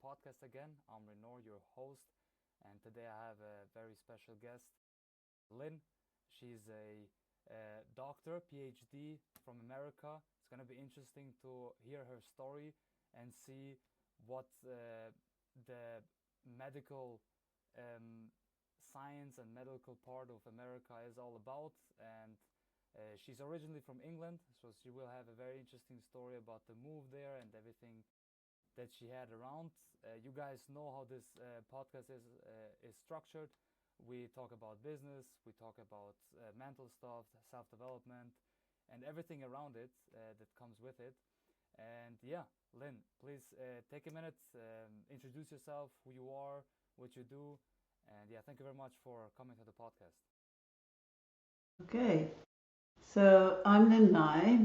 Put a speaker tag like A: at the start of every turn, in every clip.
A: podcast again. I'm Rinor, your host, and today I have a very special guest, Lynn. She's a doctor, PhD from America. It's going to be interesting to hear her story and see what the medical science and medical part of America is all about. And she's originally from England, so she will have a very interesting story about the move there and everything that she had around. You guys know how this podcast is structured. We talk about business, we talk about mental stuff, self-development, and everything around it that comes with it. And yeah, Lynn, please take a minute, introduce yourself, who you are, what you do, and yeah, thank you very much for coming to the podcast.
B: Okay, so I'm Lynn Nye.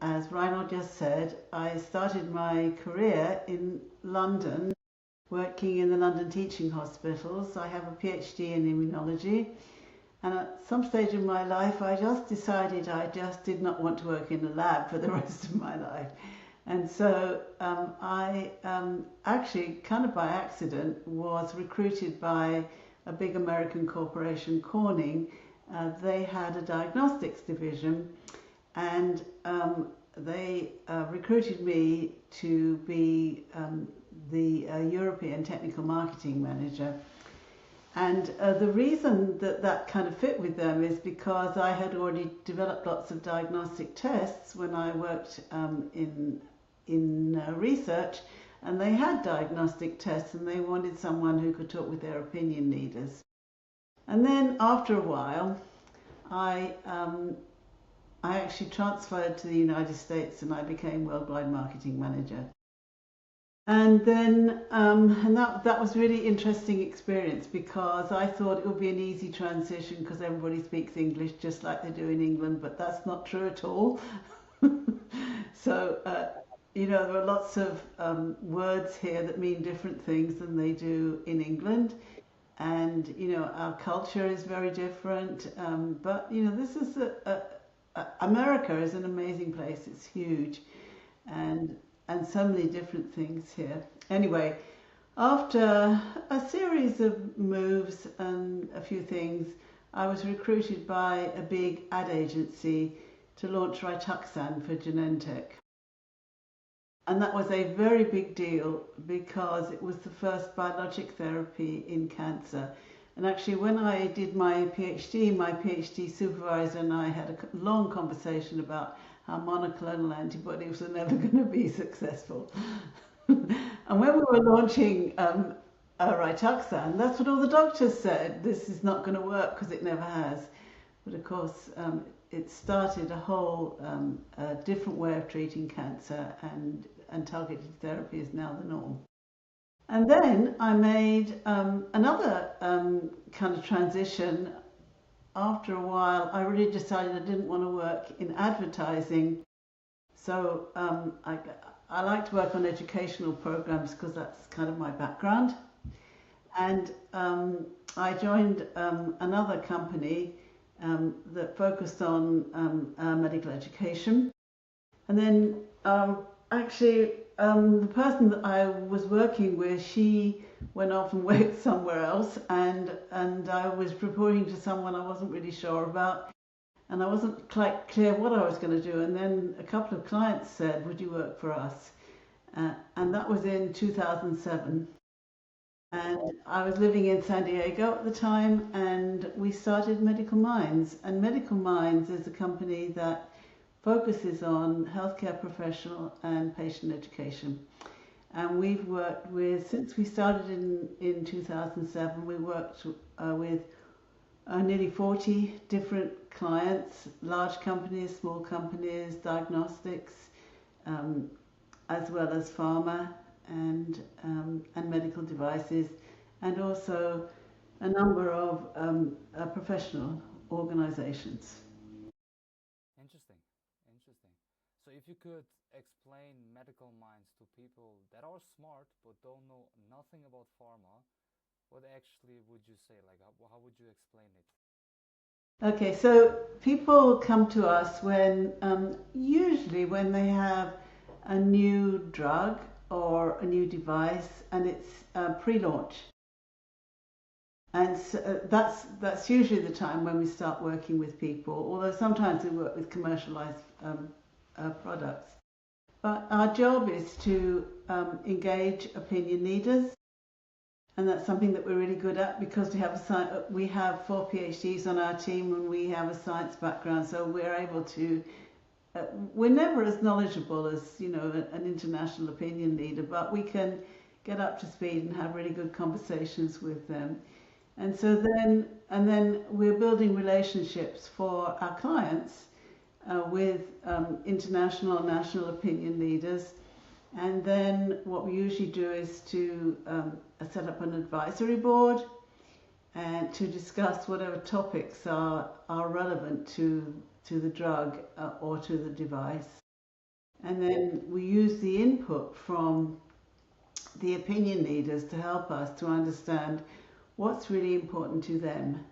B: As Rinor just said, I started my career in London, working in the London teaching hospitals. I have a PhD in immunology, and at some stage in my life, I just decided I just did not want to work in a lab for the rest of my life. And so I actually, kind of by accident, was recruited by a big American corporation, Corning. They had a diagnostics division, and they recruited me to be the European Technical Marketing Manager. And the reason that kind of fit with them is because I had already developed lots of diagnostic tests when I worked in research, and they had diagnostic tests, and they wanted someone who could talk with their opinion leaders. And then after a while, I actually transferred to the United States, and I became worldwide marketing manager. And then that was really interesting experience, because I thought it would be an easy transition because everybody speaks English just like they do in England, but that's not true at all. So there are lots of words here that mean different things than they do in England. And, our culture is very different. But, this is America is an amazing place. It's huge. And so many different things here. Anyway, after a series of moves and a few things, I was recruited by a big ad agency to launch Rituxan for Genentech. And that was a very big deal because it was the first biologic therapy in cancer. And actually, when I did my PhD supervisor and I had a long conversation about how monoclonal antibodies were never going to be successful. And when we were launching Rituxan, that's what all the doctors said. This is not going to work because it never has. But of course, it started a whole different way of treating cancer, and targeted therapy is now the norm. And then I made another kind of transition. After a while, I really decided I didn't want to work in advertising. So I like to work on educational programs because that's kind of my background. And I joined another company that focused on medical education. And then the person that I was working with, she went off and worked somewhere else, and I was reporting to someone I wasn't really sure about, and I wasn't quite clear what I was going to do. And then a couple of clients said, "Would you work for us?" And that was in 2007. And I was living in San Diego at the time, and we started Medical Minds. And Medical Minds is a company that focuses on healthcare professional and patient education. And we've worked with, since we started in 2007, we worked with nearly 40 different clients, large companies, small companies, diagnostics, as well as pharma and medical devices, and also a number of professional organizations.
A: Interesting. So if you could explain Medical Minds to people that are smart but don't know nothing about pharma, what actually would you say? Like, how would you explain it?
B: Okay, so people come to us when, usually when they have a new drug or a new device, and it's pre-launch. And so, that's usually the time when we start working with people, although sometimes we work with commercialized products. But our job is to engage opinion leaders, and that's something that we're really good at because we have 4 PhDs on our team and we have a science background, so we're able to. We're never as knowledgeable as an international opinion leader, but we can get up to speed and have really good conversations with them. And so then we're building relationships for our clients with international and national opinion leaders. And then what we usually do is to set up an advisory board and to discuss whatever topics are relevant to the drug or to the device. And then we use the input from the opinion leaders to help us to understand what's really important to them.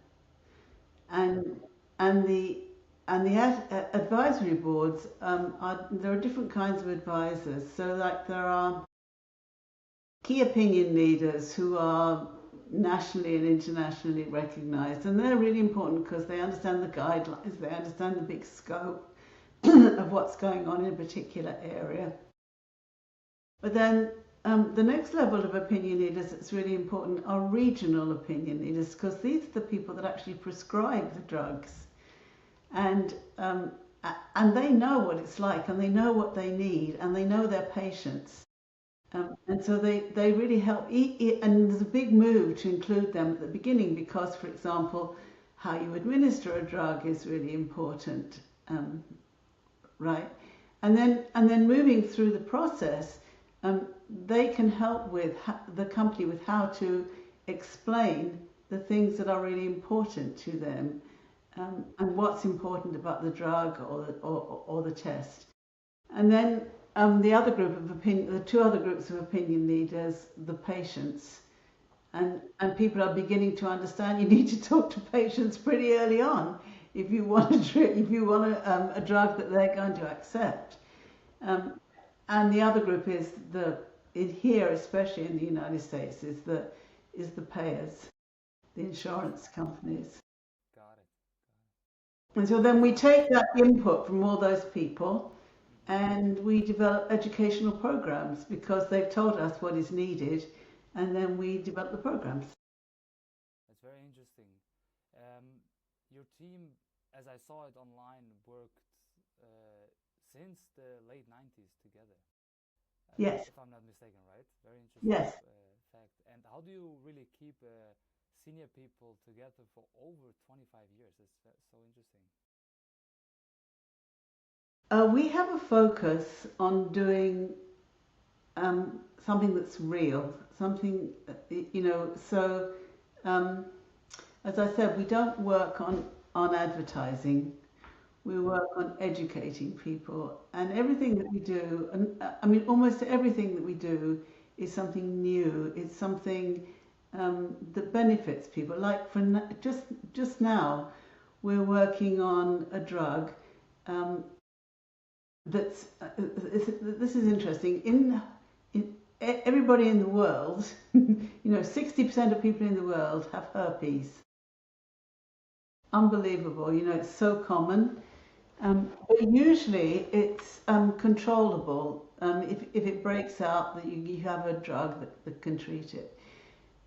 B: And the advisory boards, there are different kinds of advisors. So like there are key opinion leaders who are nationally and internationally recognized, and they're really important because they understand the guidelines, they understand the big scope of what's going on in a particular area. But then the next level of opinion leaders that's really important are regional opinion leaders, because these are the people that actually prescribe the drugs, and they know what it's like, and they know what they need, and they know their patients. And so they really help. And there's a big move to include them at the beginning because, for example, how you administer a drug is really important, right? And then moving through the process, they can help with the company with how to explain the things that are really important to them, and what's important about the drug or the test. And then the two other groups of opinion leaders, the patients, and people are beginning to understand you need to talk to patients pretty early on if you want a drug that they're going to accept. And the other group is here, especially in the United States, is the payers, the insurance companies.
A: Got it.
B: And so then we take that input from all those people and we develop educational programs because they've told us what is needed, and then we develop the programs.
A: That's very interesting. Your team, as I saw it online, worked since the late 90s together.
B: Yes.
A: If I'm not mistaken, right? Very interesting.
B: Yes.
A: Fact. And how do you really keep senior people together for over 25 years? It's so interesting.
B: We have a focus on doing something that's real, something, so as I said, we don't work on advertising, we work on educating people, and everything that we do, and almost everything that we do is something new, it's something that benefits people. Like just now, we're working on a drug this is interesting. Everybody in the world, 60% of people in the world have herpes. Unbelievable, it's so common. But usually it's controllable. If it breaks out, that you have a drug that can treat it.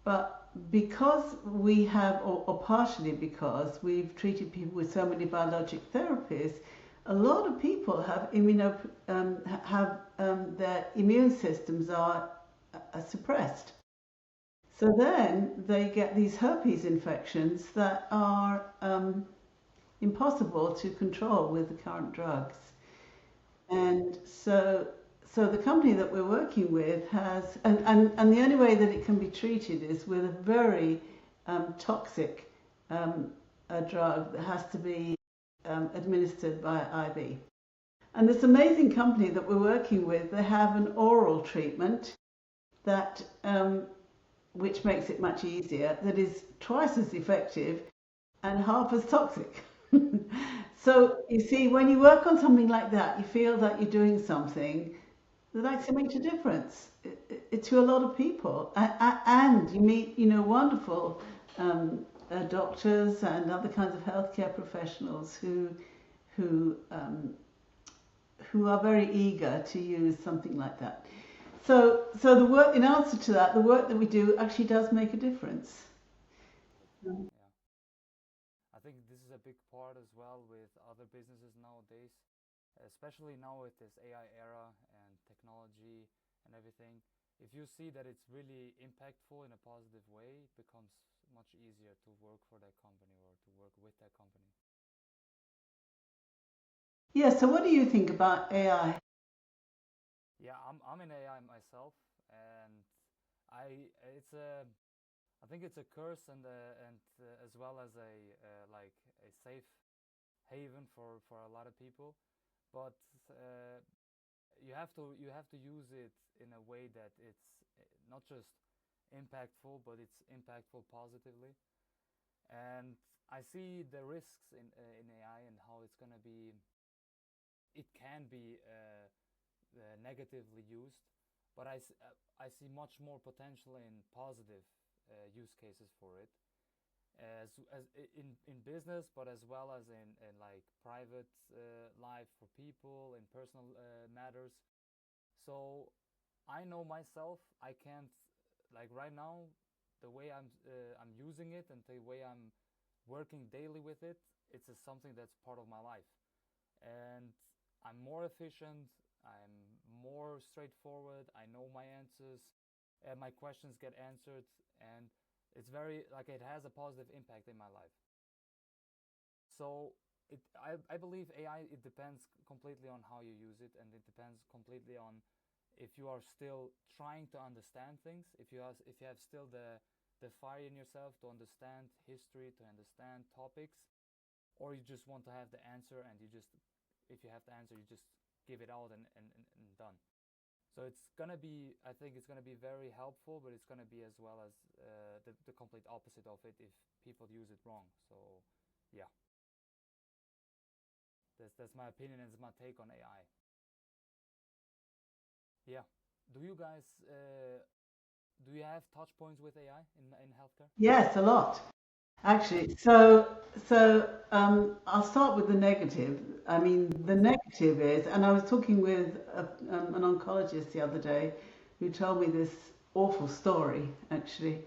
B: But because we have, or partially because we've treated people with so many biologic therapies, a lot of people have their immune systems are suppressed. So then they get these herpes infections that are impossible to control with the current drugs. And so the company that we're working with has, and the only way that it can be treated is with a very toxic a drug that has to be administered by IV. And this amazing company that we're working with, they have an oral treatment that which makes it much easier, that is twice as effective and half as toxic. So you see, when you work on something like that, you feel that you're doing something that actually makes a difference to a lot of people. And you meet, wonderful doctors and other kinds of healthcare professionals who who are very eager to use something like that. So the work, in answer to that, the work that we do actually does make a difference.
A: Yeah. I think this is a big part as well with other businesses nowadays, especially now with this AI era and technology and everything. If you see that it's really impactful in a positive way, it becomes much easier to work for that company or to work with that company.
B: Yeah, so what do you think about AI?
A: Yeah, I'm in AI myself, and I it's a I think it's a curse and as well as a like a safe haven for a lot of people, but uh, you have to use it in a way that it's not just impactful, but it's impactful positively. And I see the risks in AI and how it can be negatively used, but I see much more potential in positive use cases for it, as in business, but as well as in like private life for people in personal matters. So I know myself, I can't, like right now, the way I'm using it and the way I'm working daily with it, it's something that's part of my life, and I'm more efficient. I'm more straightforward. I know my answers, and my questions get answered, and it's very like it has a positive impact in my life. So I believe AI, it depends completely on how you use it, and it depends completely on if you are still trying to understand things, if you have still the fire in yourself to understand history, to understand topics, or you just want to have the answer, and you just, if you have the answer, you just give it out and done. So it's gonna be, I think it's gonna be very helpful, but it's gonna be as well as the complete opposite of it if people use it wrong. So yeah, that's my opinion and my take on AI. Yeah. Do you guys do you have touch points with AI in healthcare?
B: Yes, a lot. Actually, so I'll start with the negative. I mean, the
A: Please.
B: negative is, and I was talking with an oncologist the other day who told me this awful story, actually.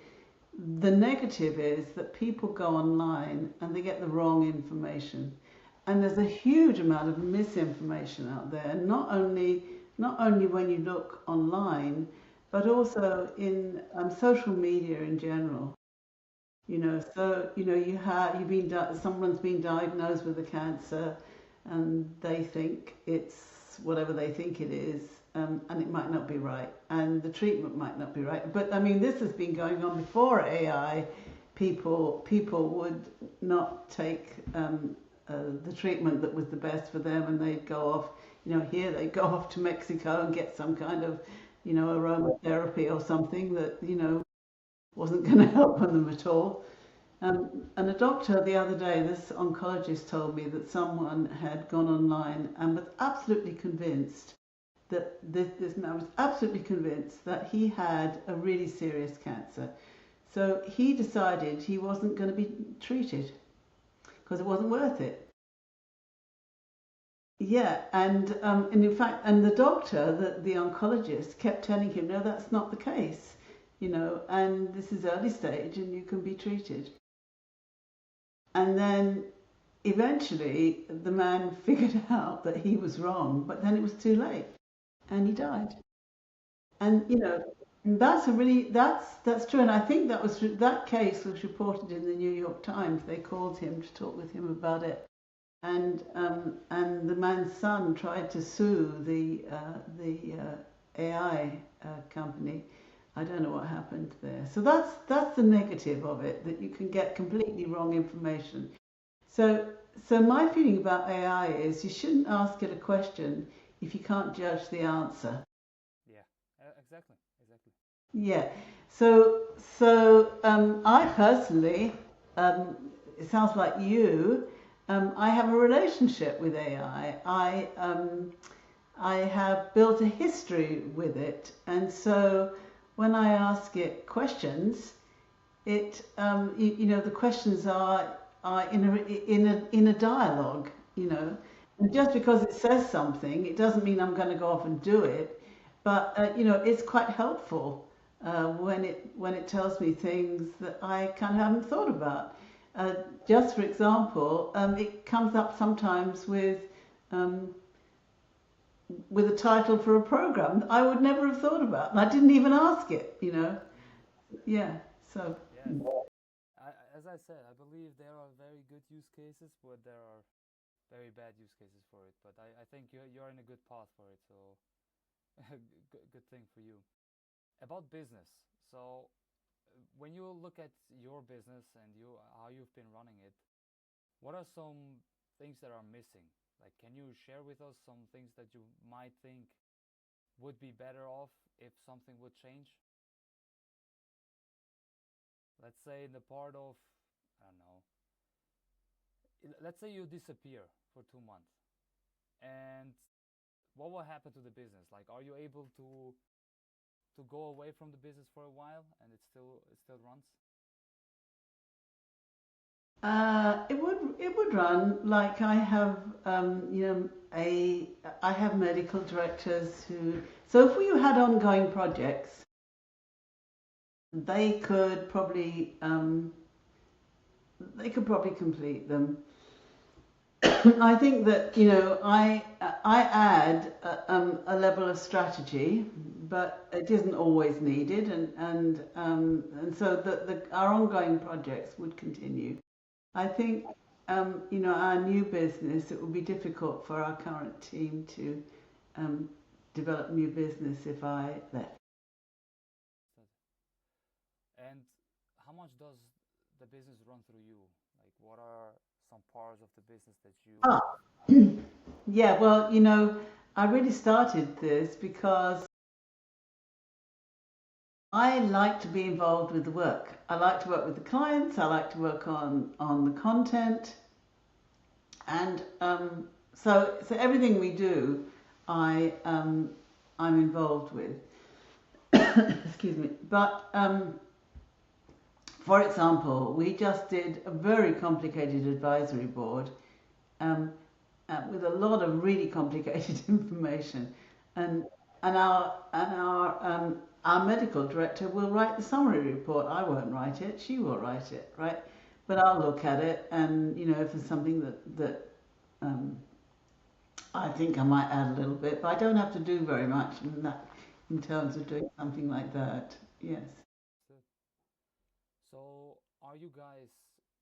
B: The negative is that people go online and they get the wrong information. And there's a huge amount of misinformation out there, not only when you look online, but also in social media in general. So someone's been diagnosed with a cancer, and they think it's whatever they think it is, and it might not be right, and the treatment might not be right. But I mean, this has been going on before AI. People would not take the treatment that was the best for them, and they'd go off. Here they go off to Mexico and get some kind of, aromatherapy or something that wasn't going to help them at all. And a doctor the other day, this oncologist told me that someone had gone online and was absolutely convinced that this man was absolutely convinced that he had a really serious cancer. So he decided he wasn't going to be treated because it wasn't worth it. Yeah, and in fact, and the doctor, the oncologist, kept telling him, no, that's not the case, and this is early stage and you can be treated. And then eventually the man figured out that he was wrong, but then it was too late and he died. And that's true. And I think that case was reported in the New York Times. They called him to talk with him about it. And the man's son tried to sue the AI company. I don't know what happened there. So that's the negative of it, that you can get completely wrong information. So so my feeling about AI is you shouldn't ask it a question if you can't judge the answer.
A: Yeah, exactly, exactly.
B: Yeah. So I personally, it sounds like you. I have a relationship with AI. I have built a history with it, and so when I ask it questions, the questions are in a dialogue, And just because it says something, it doesn't mean I'm going to go off and do it, but it's quite helpful when it tells me things that I kind of haven't thought about. Just for example, it comes up sometimes um, with a title for a program I would never have thought about, and I didn't even ask it. Yeah, so.
A: Yes. As I said, I believe there are very good use cases, but there are very bad use cases for it. But I think you're in a good path for it, so good thing for you. About business, so when you look at your business and how you've been running it, what are some things that are missing? Like, can you share with us some things that you might think would be better off if something would change? Let's say in the part of, I don't know, let's say you disappear for 2 months, and what will happen to the business? Like, are you able to go away from the business for a while and it still runs?
B: It would run like I have I have medical directors who, so if we had ongoing projects, they could probably complete them. I think that I add a level of strategy, but it isn't always needed, and so our ongoing projects would continue. I think our new business, it would be difficult for our current team to um, develop new business if I left.
A: And how much does the business run through you? Like, what are some parts of the business that you?
B: Ah, yeah. Well, I really started this because I like to be involved with the work. I like to work with the clients. I like to work on the content, and so everything we do, I'm involved with. Excuse me. But for example, we just did a very complicated advisory board um, with a lot of really complicated information, and our medical director will write the summary report. I won't write it; she will write it, right? But I'll look at it, and if there's something that um, I think I might add a little bit, but I don't have to do very much in terms of doing something like that. Yes.
A: So, are you guys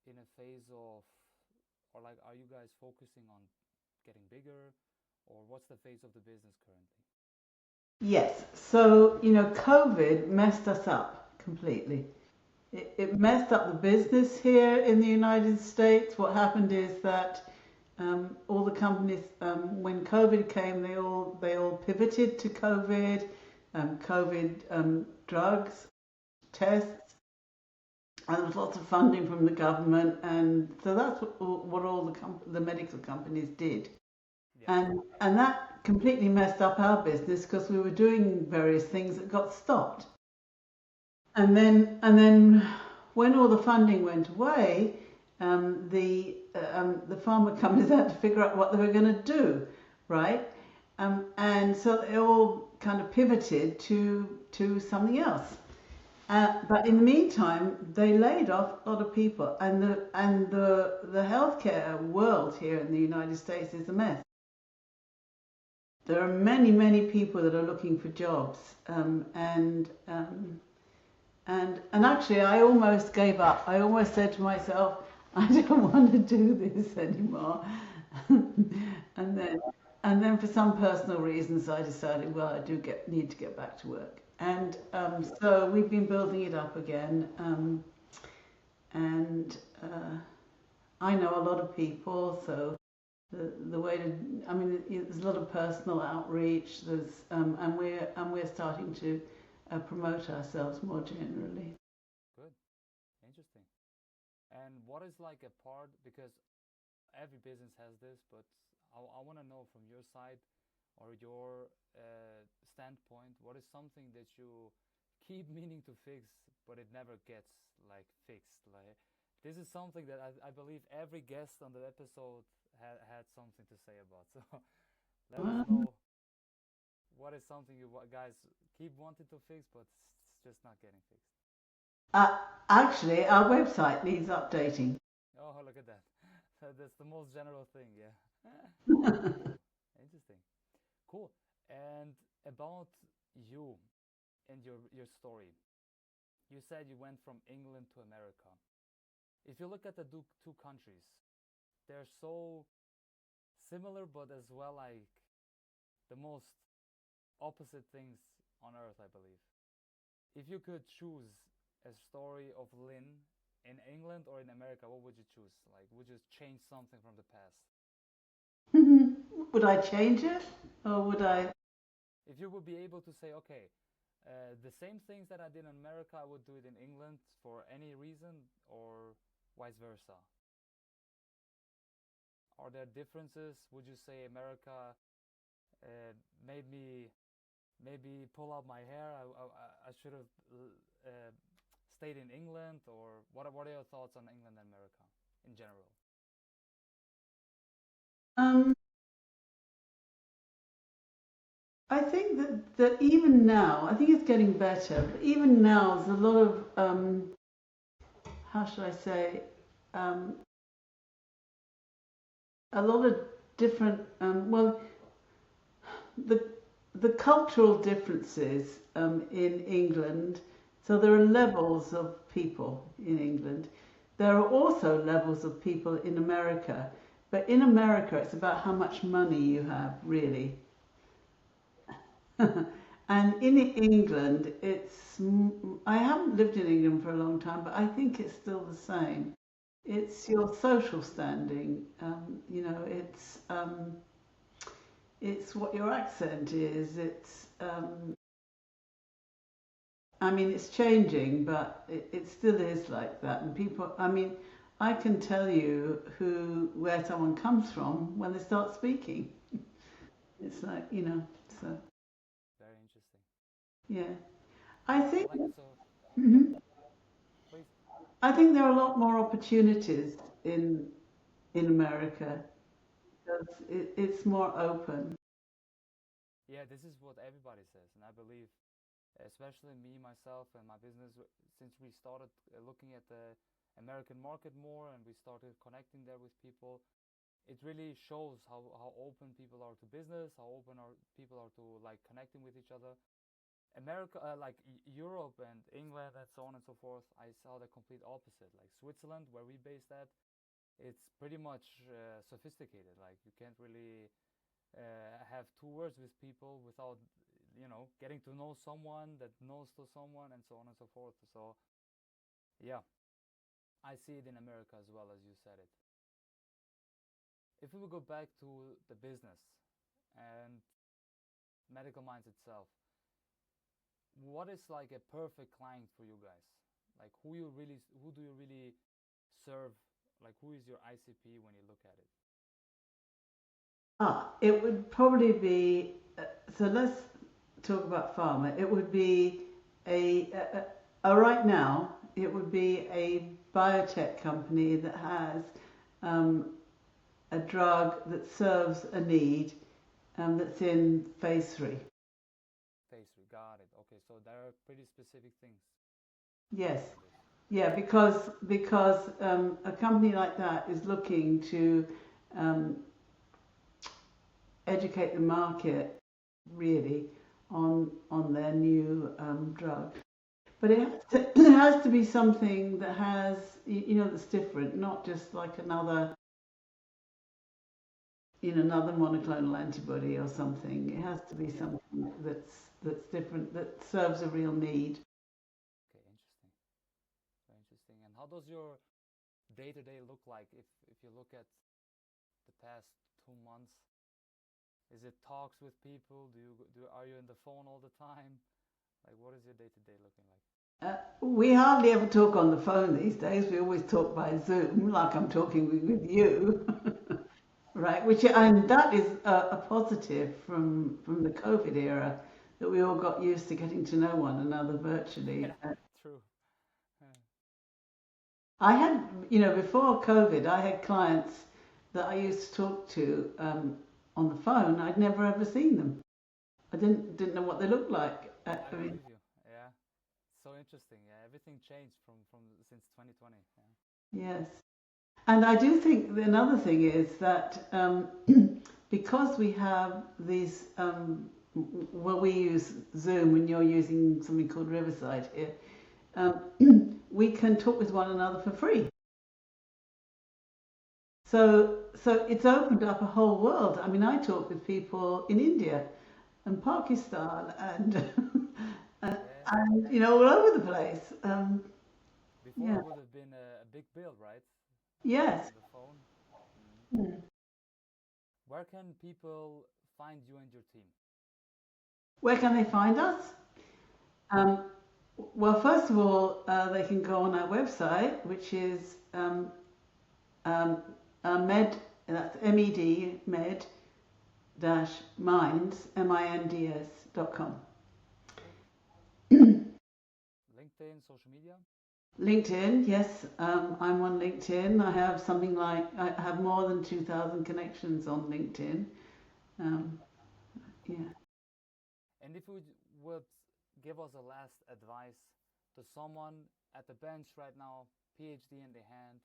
A: in a phase of, or like, are you guys focusing on getting bigger, or what's the phase of the business currently?
B: Yes. So, COVID messed us up completely. It messed up the business here in the United States. What happened is that all the companies, when COVID came, they all pivoted to COVID drugs, tests, and there was lots of funding from the government, and so that's what all the medical companies did,
A: Yeah.
B: and that completely messed up our business because we were doing various things that got stopped. And then when all the funding went away, the pharma companies had to figure out what they were going to do, right? And so they all kind of pivoted to something else. But in the meantime, they laid off a lot of people, and the healthcare world here in the United States is a mess. There are many, many people that are looking for jobs, and actually, I almost gave up. I almost said to myself, I don't want to do this anymore. and then, and then for some personal reasons, I decided, well, I do need to get back to work. And so we've been building it up again. And I know a lot of people, so the way to, I mean, there's a lot of personal outreach. And we're starting to promote ourselves more generally.
A: Good. Interesting. And what is like a part, because every business has this, but I want to know from your side, or your standpoint, what is something that you keep meaning to fix, but it never gets like fixed? Like this is something that I believe every guest on the episode had something to say about. So let us
B: Well,
A: know what is something you guys keep wanting to fix, but it's just not getting fixed.
B: uh, actually, our website needs updating.
A: Oh, look at that. That's the most general thing, yeah. Cool. Interesting. Cool. And about you and your story. You said you went from England to America. If you look at the two countries, they're so similar, but as well like the most opposite things on earth, I believe. If you could choose a story of Lynn in England or in America, what would you choose? Like, would you change something from the past?
B: Would I change it, or would I?
A: If you would be able to say, okay, the same things that I did in America, I would do it in England for any reason, or vice versa. Are there differences? Would you say America made me maybe pull out my hair? I should have uh, stayed in England, or what are your thoughts on England and America in general?
B: Um, I think that even now, I think it's getting better. But even now, there's a lot of how should I say, um, a lot of different. Well, the the cultural differences in England. So there are levels of people in England. There are also levels of people in America. But in America, it's about how much money you have, really. And in England, I haven't lived in England for a long time, but I think it's still the same. It's your social standing. It's what your accent is. I mean, it's changing, but it still is like that. And people, I mean, I can tell you where someone comes from when they start speaking. It's like, so
A: Very interesting.
B: yeah. I think,
A: Like so, yeah.
B: mhm.
A: Please.
B: I think there are a lot more opportunities in America because it's more open.
A: Yeah, this is what everybody says, and I believe, especially me, myself, and my business, since we started looking at the American market more, and we started connecting there with people, it really shows how open people are to business, how open are people are to like connecting with each other. America, like Europe and England and so on and so forth, I saw the complete opposite. Like Switzerland, where we based at, it's pretty much sophisticated. Like you can't really have two words with people without getting to know someone that knows to someone and so on and so forth. So yeah, I see it in America as well, as you said it. If we would go back to the business and medical minds itself, what is like a perfect client for you guys? Like who do you really serve? Like who is your ICP when you look at it?
B: It would probably be, so let's talk about pharma. It would be right now, it would be a biotech company that has um, a drug that serves a need that's in phase three.
A: Phase three, got it. Okay, so there are pretty specific things
B: Yes.
A: for this.
B: Yeah, because a company like that is looking to um, educate the market really on their new drug. But it has to be something that has that's different, not just like another monoclonal antibody or something. It has to be
A: Yeah.
B: something that's different, that serves a real need.
A: Okay, interesting. Very interesting. And how does your day to day look like if you look at the past 2 months? Is it talks with people? Are you in the phone all the time? Like what is your day to day looking like?
B: We hardly ever talk on the phone these days. We always talk by Zoom, like I'm talking with you. right? Which and that is a positive from the COVID era that we all got used to getting to know one another virtually.
A: Yeah, true. Yeah.
B: I had, before COVID, I had clients that I used to talk to on the phone. I'd never ever seen them. I didn't know what they looked like.
A: I
B: I mean,
A: believe you. Yeah. So interesting. Yeah, everything changed from since 2020. Yeah.
B: yes. And I do think another thing is that because we have these, well, we use Zoom and you're using something called Riverside here, um, we can talk with one another for free. So it's opened up a whole world. I mean, I talk with people in India and Pakistan and
A: Yeah.
B: and all over the place.
A: Before
B: Yeah.
A: it would have been a big bill, right?
B: Yes.
A: On the phone. Mm.
B: Hmm.
A: Where can people find you and your team?
B: Where can they find us? Um, well, first of all, they can go on our website, which is um, med. That's med med dash minds minds.com.
A: LinkedIn, social media?
B: LinkedIn, yes, I'm on LinkedIn. I have more than 2,000 connections on LinkedIn. Um, yeah.
A: And if you would give us a last advice to someone at the bench right now, PhD in the hand,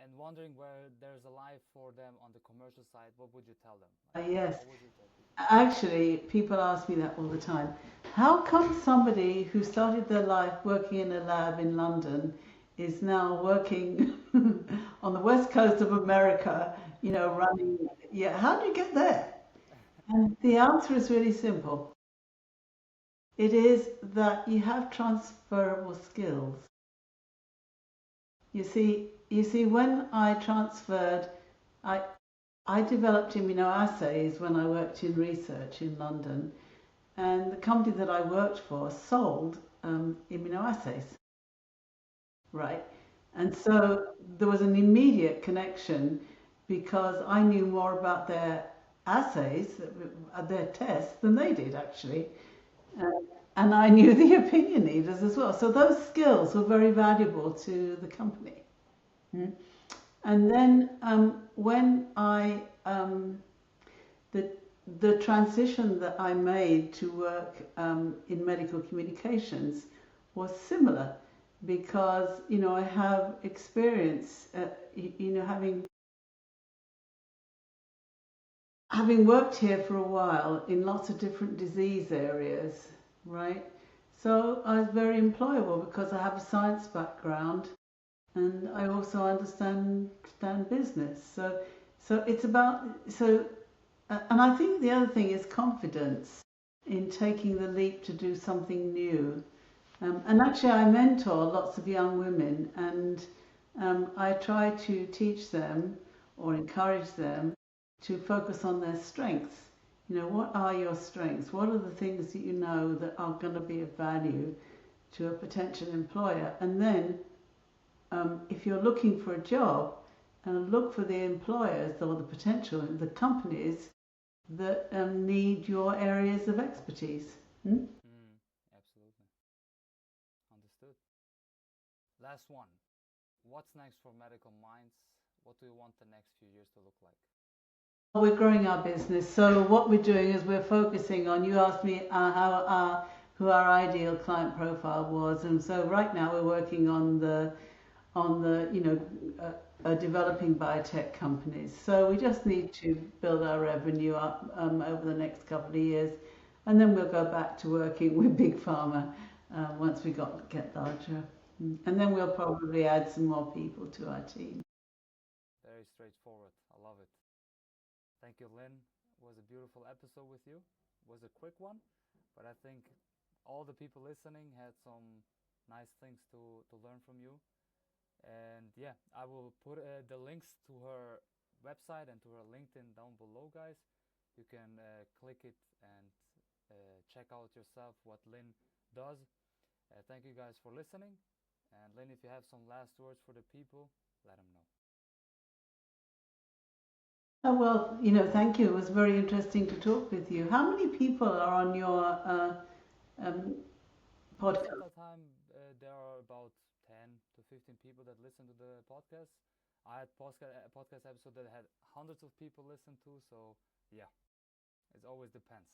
A: and wondering where there's a life for them on the commercial side, what would you tell them? Like,
B: Yes.
A: what would you tell people?
B: Actually, people ask me that all the time. How come somebody who started their life working in a lab in London is now working on the west coast of America, running? Yeah, how do you get there? And the answer is really simple. It is that you have transferable skills. You see, when I transferred, I I developed immunoassays when I worked in research in London, and the company that I worked for sold immunoassays, right? And so there was an immediate connection because I knew more about their assays, their tests, than they did actually. Uh, and I knew the opinion leaders as well. So those skills were very valuable to the company. Mm. And then when the the transition that I made to work in medical communications was similar because I have experience, having worked here for a while in lots of different disease areas, right? So I was very employable because I have a science background and I also understand business. So it's about so, and I think the other thing is confidence in taking the leap to do something new. And actually, I mentor lots of young women, and I try to teach them or encourage them to focus on their strengths. What are your strengths? What are the things that you know that are going to be of value to a potential employer? And then if you're looking for a job, look for the employers or the companies that need your areas of expertise. Hmm?
A: Mm, absolutely. Understood. Last one. What's next for Medical Minds? What do you want the next few years to look like?
B: We're growing our business, so what we're doing is we're focusing on. You asked me who our ideal client profile was, and so right now we're working on the developing biotech companies. So we just need to build our revenue up over the next couple of years, and then we'll go back to working with big pharma once we get larger. And then we'll probably add some more people to our team.
A: Very straightforward. I love it. Thank you, Lynn. It was a beautiful episode with you. It was a quick one, but I think all the people listening had some nice things to learn from you. And yeah, I will put the links to her website and to her LinkedIn down below, guys. You can click it and check out yourself what Lynn does. Thank you guys for listening. And Lynn, if you have some last words for the people, let them know.
B: Oh, well, thank you. It was very interesting to talk with you. How many people are on your um,
A: Most of
B: podcast?
A: the time, there are about 10 to 15 people that listen to the podcast. I had podcast episode that had hundreds of people listen to, so yeah, it always depends.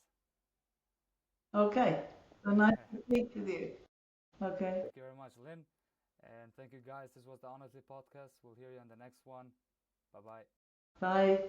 B: Okay. So nice to speak with you. Okay.
A: Thank you very much, Lynn, and thank you guys. This was the Honestly podcast. We'll hear you on the next one. Bye bye.
B: Bye.